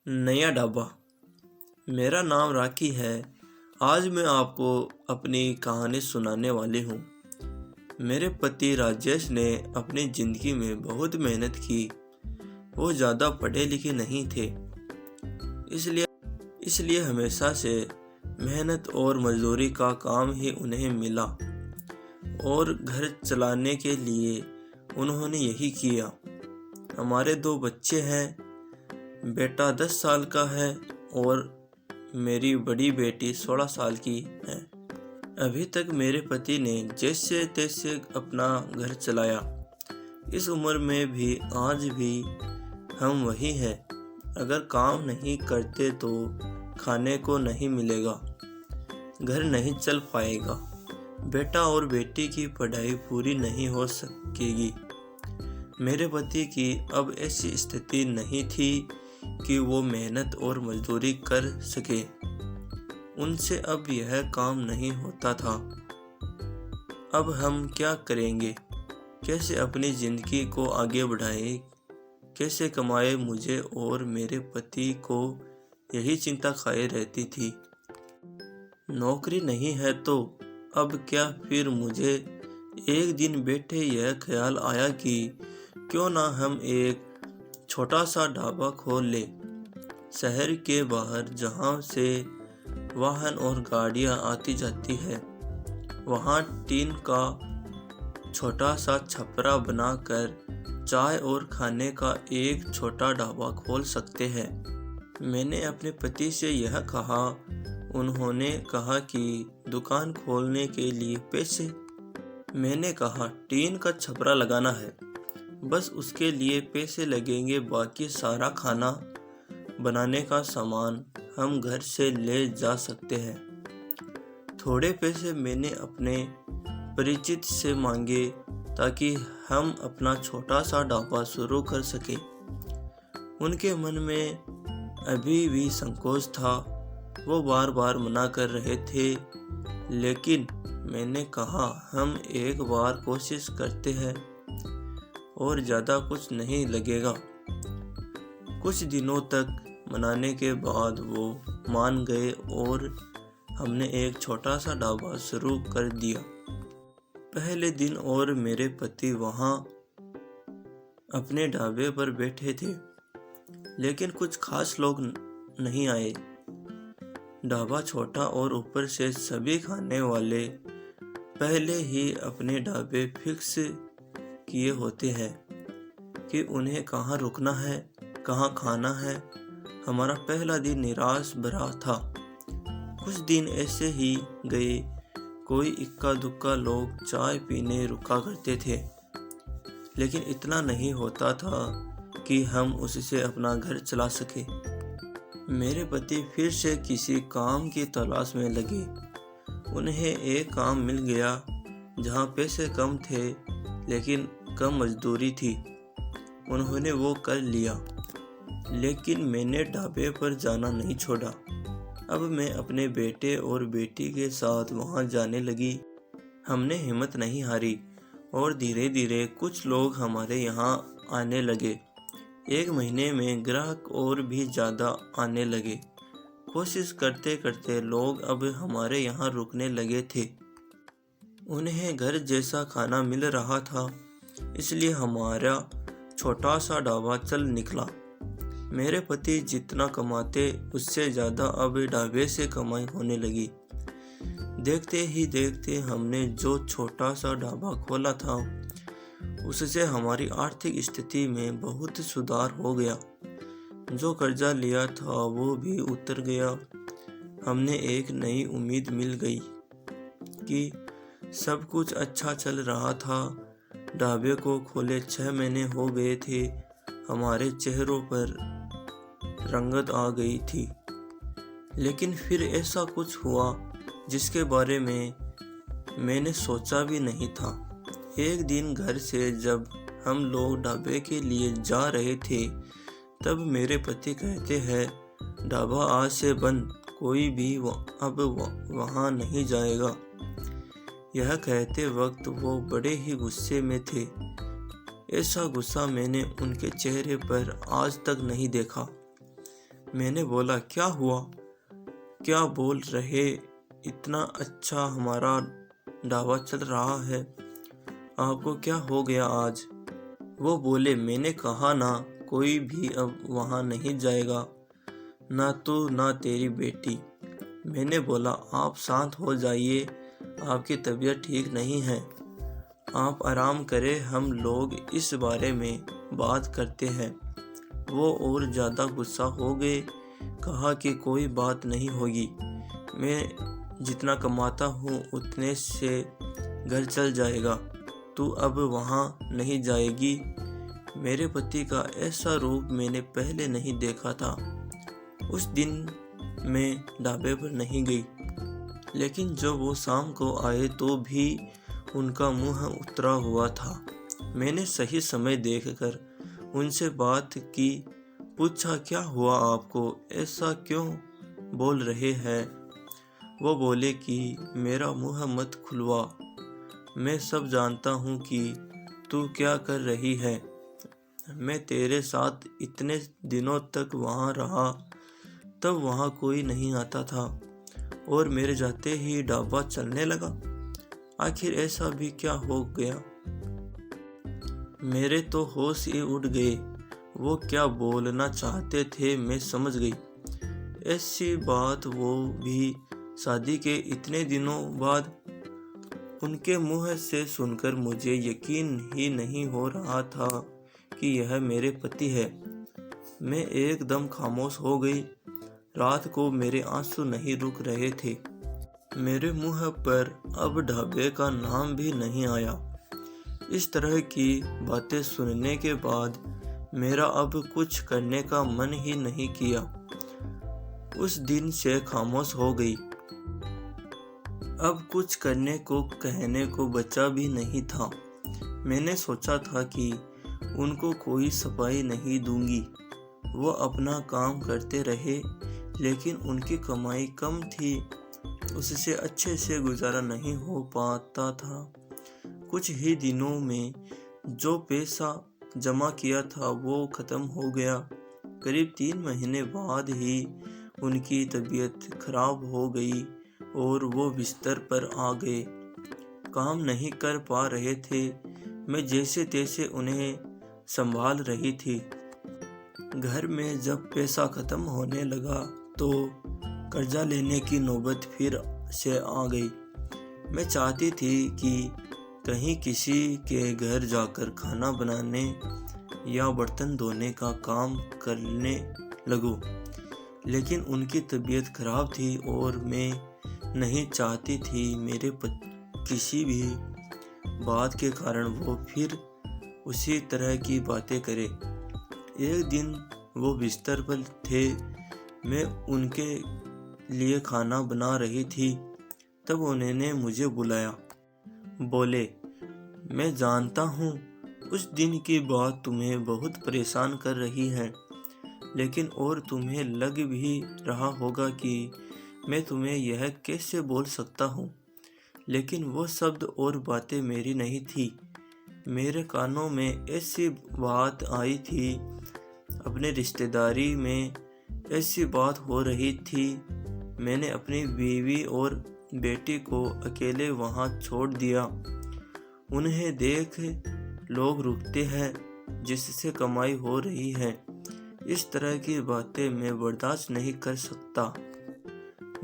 नया ढाबा। मेरा नाम राखी है। आज मैं आपको अपनी कहानी सुनाने वाली हूँ। मेरे पति राजेश ने अपनी ज़िंदगी में बहुत मेहनत की। वो ज़्यादा पढ़े लिखे नहीं थे, इसलिए इसलिए हमेशा से मेहनत और मजदूरी का काम ही उन्हें मिला और घर चलाने के लिए उन्होंने यही किया। हमारे 2 बच्चे हैं। बेटा 10 साल का है और मेरी बड़ी बेटी 16 साल की है। अभी तक मेरे पति ने जैसे तैसे अपना घर चलाया। इस उम्र में भी आज भी हम वही हैं। अगर काम नहीं करते तो खाने को नहीं मिलेगा, घर नहीं चल पाएगा, बेटा और बेटी की पढ़ाई पूरी नहीं हो सकेगी। मेरे पति की अब ऐसी स्थिति नहीं थी कि वो मेहनत और मजदूरी कर सके। उनसे अब यह काम नहीं होता था। अब हम क्या करेंगे? कैसे अपनी ज़िंदगी को आगे बढ़ाएं? कैसे कमाए? मुझे और मेरे पति को यही चिंता खाए रहती थी। नौकरी नहीं है तो अब क्या? फिर मुझे एक दिन बैठे यह ख्याल आया कि क्यों ना हम एक छोटा सा ढाबा खोल ले। शहर के बाहर जहाँ से वाहन और गाड़ियाँ आती जाती है, वहाँ टीन का छोटा सा छपरा बनाकर चाय और खाने का एक छोटा ढाबा खोल सकते हैं। मैंने अपने पति से यह कहा। उन्होंने कहा कि दुकान खोलने के लिए पैसे। मैंने कहा टीन का छपरा लगाना है, बस उसके लिए पैसे लगेंगे, बाकी सारा खाना बनाने का सामान हम घर से ले जा सकते हैं। थोड़े पैसे मैंने अपने परिचित से मांगे ताकि हम अपना छोटा सा ढाबा शुरू कर सकें। उनके मन में अभी भी संकोच था। वो बार बार मना कर रहे थे, लेकिन मैंने कहा हम एक बार कोशिश करते हैं और ज़्यादा कुछ नहीं लगेगा। कुछ दिनों तक मनाने के बाद वो मान गए और हमने एक छोटा सा ढाबा शुरू कर दिया। पहले दिन और मेरे पति वहाँ अपने ढाबे पर बैठे थे, लेकिन कुछ खास लोग नहीं आए। ढाबा छोटा और ऊपर से सभी खाने वाले पहले ही अपने ढाबे फिक्स किए होते हैं कि उन्हें कहाँ रुकना है, कहाँ खाना है। हमारा पहला दिन निराश भरा था। कुछ दिन ऐसे ही गए। कोई इक्का दुक्का लोग चाय पीने रुका करते थे, लेकिन इतना नहीं होता था कि हम उससे अपना घर चला सके। मेरे पति फिर से किसी काम की तलाश में लगे। उन्हें एक काम मिल गया जहाँ पैसे कम थे लेकिन कम मजदूरी थी। उन्होंने वो कर लिया, लेकिन मैंने ढाबे पर जाना नहीं छोड़ा। अब मैं अपने बेटे और बेटी के साथ वहाँ जाने लगी। हमने हिम्मत नहीं हारी और धीरे धीरे कुछ लोग हमारे यहाँ आने लगे। 1 महीने में ग्राहक और भी ज़्यादा आने लगे। कोशिश करते करते लोग अब हमारे यहाँ रुकने लगे थे। उन्हें घर जैसा खाना मिल रहा था, इसलिए हमारा छोटा सा ढाबा चल निकला। मेरे पति जितना कमाते उससे ज़्यादा अब ढाबे से कमाई होने लगी। देखते ही देखते हमने जो छोटा सा ढाबा खोला था उससे हमारी आर्थिक स्थिति में बहुत सुधार हो गया। जो कर्जा लिया था वो भी उतर गया। हमने एक नई उम्मीद मिल गई कि सब कुछ अच्छा चल रहा था। ढाबे को खोले 6 महीने हो गए थे। हमारे चेहरों पर रंगत आ गई थी, लेकिन फिर ऐसा कुछ हुआ जिसके बारे में मैंने सोचा भी नहीं था। एक दिन घर से जब हम लोग ढाबे के लिए जा रहे थे, तब मेरे पति कहते हैं ढाबा आज से बंद, कोई भी अब वहाँ नहीं जाएगा। यह कहते वक्त वो बड़े ही गुस्से में थे। ऐसा गुस्सा मैंने उनके चेहरे पर आज तक नहीं देखा। मैंने बोला, क्या हुआ? क्या बोल रहे? इतना अच्छा हमारा ढाबा चल रहा है, आपको क्या हो गया आज? वो बोले, मैंने कहा ना, कोई भी अब वहाँ नहीं जाएगा, ना तू ना तेरी बेटी। मैंने बोला, आप शांत हो जाइए, आपकी तबीयत ठीक नहीं है, आप आराम करें, हम लोग इस बारे में बात करते हैं। वो और ज़्यादा गुस्सा हो गए, कहा कि कोई बात नहीं होगी, मैं जितना कमाता हूँ उतने से घर चल जाएगा, तू अब वहाँ नहीं जाएगी। मेरे पति का ऐसा रूप मैंने पहले नहीं देखा था। उस दिन मैं ढाबे पर नहीं गई, लेकिन जब वो शाम को आए तो भी उनका मुंह उतरा हुआ था। मैंने सही समय देखकर उनसे बात की, पूछा, क्या हुआ आपको, ऐसा क्यों बोल रहे हैं? वो बोले कि मेरा मुंह मत खुलवा, मैं सब जानता हूँ कि तू क्या कर रही है। मैं तेरे साथ इतने दिनों तक वहाँ रहा, तब वहाँ कोई नहीं आता था, और मेरे जाते ही ढाबा चलने लगा। आखिर ऐसा भी क्या हो गया? मेरे तो होश ही उड़ गए। वो क्या बोलना चाहते थे मैं समझ गई। ऐसी बात वो भी शादी के इतने दिनों बाद। उनके मुंह से सुनकर मुझे यकीन ही नहीं हो रहा था कि यह मेरे पति है। मैं एकदम खामोश हो गई। रात को मेरे आंसू नहीं रुक रहे थे। मेरे मुंह पर अब ढाबे का नाम भी नहीं आया। इस तरह की बातें सुनने के बाद मेरा अब कुछ करने का मन ही नहीं किया। उस दिन से खामोश हो गई। अब कुछ करने को कहने को बचा भी नहीं था। मैंने सोचा था कि उनको कोई सफाई नहीं दूंगी, वो अपना काम करते रहे, लेकिन उनकी कमाई कम थी, उससे अच्छे से गुजारा नहीं हो पाता था। कुछ ही दिनों में जो पैसा जमा किया था वो ख़त्म हो गया। करीब 3 महीने बाद ही उनकी तबीयत खराब हो गई और वो बिस्तर पर आ गए। काम नहीं कर पा रहे थे। मैं जैसे तैसे उन्हें संभाल रही थी। घर में जब पैसा ख़त्म होने लगा तो कर्जा लेने की नौबत फिर से आ गई। मैं चाहती थी कि कहीं किसी के घर जाकर खाना बनाने या बर्तन धोने का काम करने लगूं, लेकिन उनकी तबीयत खराब थी और मैं नहीं चाहती थी मेरे किसी भी बात के कारण वो फिर उसी तरह की बातें करे। एक दिन वो बिस्तर पर थे, मैं उनके लिए खाना बना रही थी, तब उन्होंने मुझे बुलाया। बोले, मैं जानता हूँ उस दिन की बात तुम्हें बहुत परेशान कर रही है, लेकिन और तुम्हें लग भी रहा होगा कि मैं तुम्हें यह कैसे बोल सकता हूँ, लेकिन वो शब्द और बातें मेरी नहीं थी। मेरे कानों में ऐसी बात आई थी, अपने रिश्तेदारी में ऐसी बात हो रही थी। मैंने अपनी बीवी और बेटी को अकेले वहाँ छोड़ दिया। उन्हें देख लोग रुकते हैं जिससे कमाई हो रही है। इस तरह की बातें मैं बर्दाश्त नहीं कर सकता।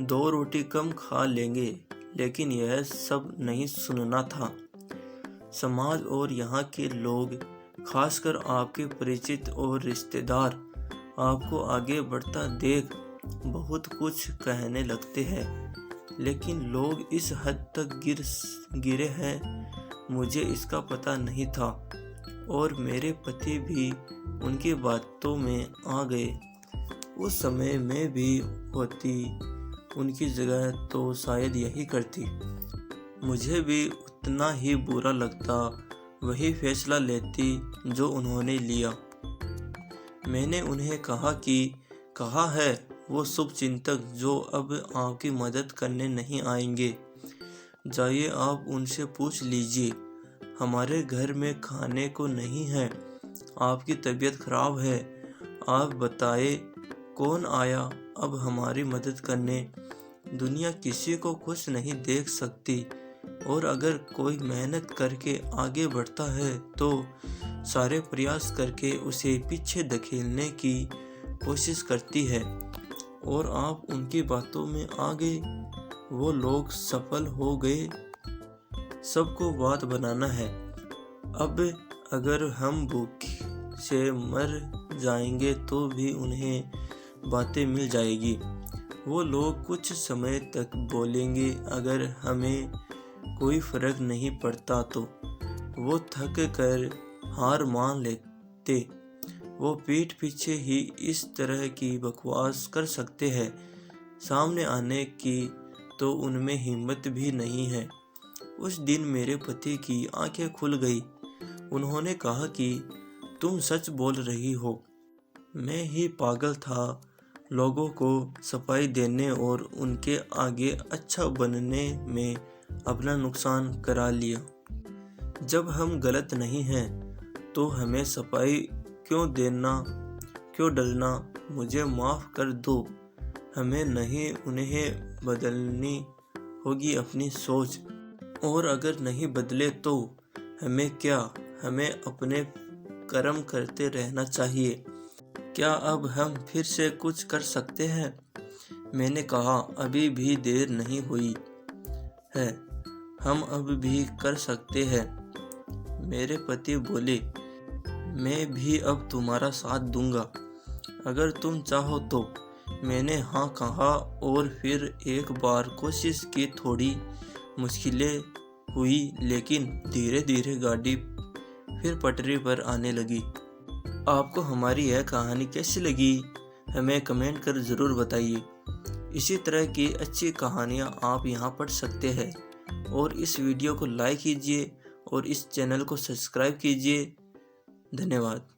2 रोटी कम खा लेंगे, लेकिन यह सब नहीं सुनना था। समाज और यहाँ के लोग, खासकर आपके परिचित और रिश्तेदार, आपको आगे बढ़ता देख बहुत कुछ कहने लगते हैं, लेकिन लोग इस हद तक गिरे हैं, मुझे इसका पता नहीं था। और मेरे पति भी उनकी बातों में आ गए। उस समय मैं भी होती उनकी जगह तो शायद यही करती। मुझे भी उतना ही बुरा लगता, वही फैसला लेती जो उन्होंने लिया। मैंने उन्हें कहा है वो शुभचिंतक जो अब आपकी मदद करने नहीं आएंगे। जाइए, आप उनसे पूछ लीजिए। हमारे घर में खाने को नहीं है, आपकी तबीयत खराब है। आप बताएं कौन आया अब हमारी मदद करने? दुनिया किसी को खुश नहीं देख सकती, और अगर कोई मेहनत करके आगे बढ़ता है तो सारे प्रयास करके उसे पीछे धकेलने की कोशिश करती है। और आप उनकी बातों में आ गए। वो लोग सफल हो गए। सबको बात बनाना है। अब अगर हम भूख से मर जाएंगे तो भी उन्हें बातें मिल जाएगी। वो लोग कुछ समय तक बोलेंगे, अगर हमें कोई फर्क नहीं पड़ता तो। वो थक कर हार मान लेते। वो पीठ पीछे ही इस तरह की बकवास कर सकते हैं। सामने आने की तो उनमें हिम्मत भी नहीं है। उस दिन मेरे पति की आंखें खुल गई। उन्होंने कहा कि तुम सच बोल रही हो। मैं ही पागल था, लोगों को सफाई देने और उनके आगे अच्छा बनने में अपना नुकसान करा लिया। जब हम गलत नहीं हैं तो हमें सफाई क्यों देना, क्यों डरना? मुझे माफ़ कर दो। हमें नहीं, उन्हें बदलनी होगी अपनी सोच। और अगर नहीं बदले तो हमें क्या? हमें अपने कर्म करते रहना चाहिए। क्या अब हम फिर से कुछ कर सकते हैं? मैंने कहा, अभी भी देर नहीं हुई है, हम अब भी कर सकते हैं। मेरे पति बोले, मैं भी अब तुम्हारा साथ दूंगा, अगर तुम चाहो तो। मैंने हाँ कहा और फिर एक बार कोशिश की। थोड़ी मुश्किलें हुई, लेकिन धीरे धीरे गाड़ी फिर पटरी पर आने लगी। आपको हमारी यह कहानी कैसी लगी, हमें कमेंट कर ज़रूर बताइए। इसी तरह की अच्छी कहानियाँ आप यहाँ पढ़ सकते हैं। और इस वीडियो को लाइक कीजिए और इस चैनल को सब्सक्राइब कीजिए। धन्यवाद।